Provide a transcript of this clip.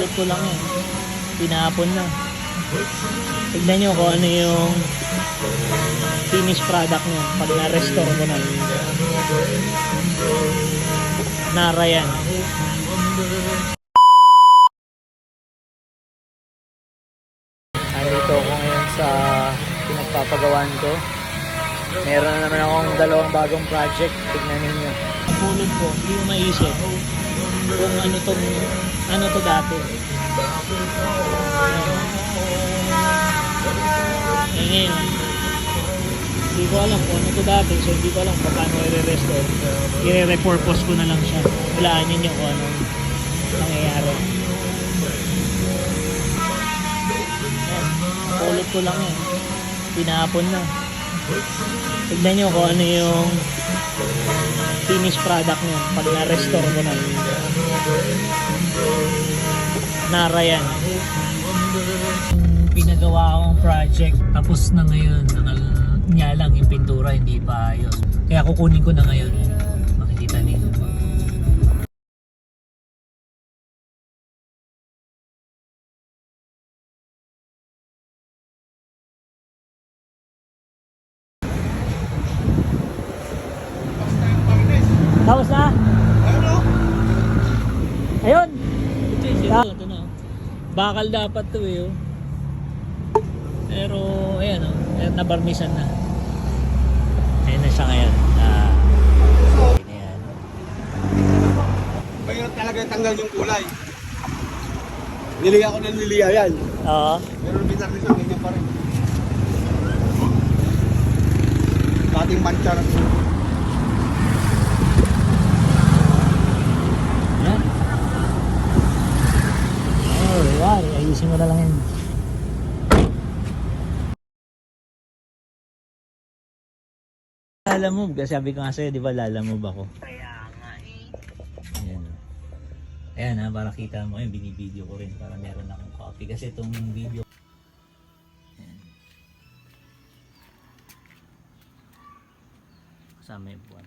Pulot ko lang yan. Pinapon na. Tignan nyo kung ano yung finished product nyo pag na-restore ko na. Nara yan. Andito ako ngayon sa pinagpapagawan ko. Meron na naman akong dalawang bagong project. Tignan ninyo. Ang pulot ko, hindi ko maisip kung ano to dati. Ngayon, hindi ko alam kung ano to dati. So hindi ko alam kung paano i-restore. I-repurpose ko na lang siya. Walaan ninyo kung anong nangyayari. Pulot ko lang yan. Pinapon na. Tignan nyo kung ano yung finished product nyo pag na-restore ko na. Nara yan. Pinagawa akong project tapos na ngayon. Nga lang yung pintura hindi pa ayos. Kaya kukunin ko na ngayon. Makikita ninyo. Tapos na? Ayun! Ito na. Bakal dapat to eh. Oh. Pero ayan oh. Ayan, nabarnisan na. Ayan na siya ngayon. Ayan. Mayroon talaga tanggal yung kulay. Niliya ko ng niliya yan. Oo. Pero binarnisan ganyan pa rin. Dating mancha na. Ayan. Oh, wow. Ayusin mo na lang yun. Lalamove. Kasi sabi ko nga sa'yo, di ba lalamove ako? Kaya nga eh. Ayan. Ayan ha, para kita mo. Ayan, binibideo ko rin para meron akong copy. Kasi itong video. Ayan. Kasama yung buwan.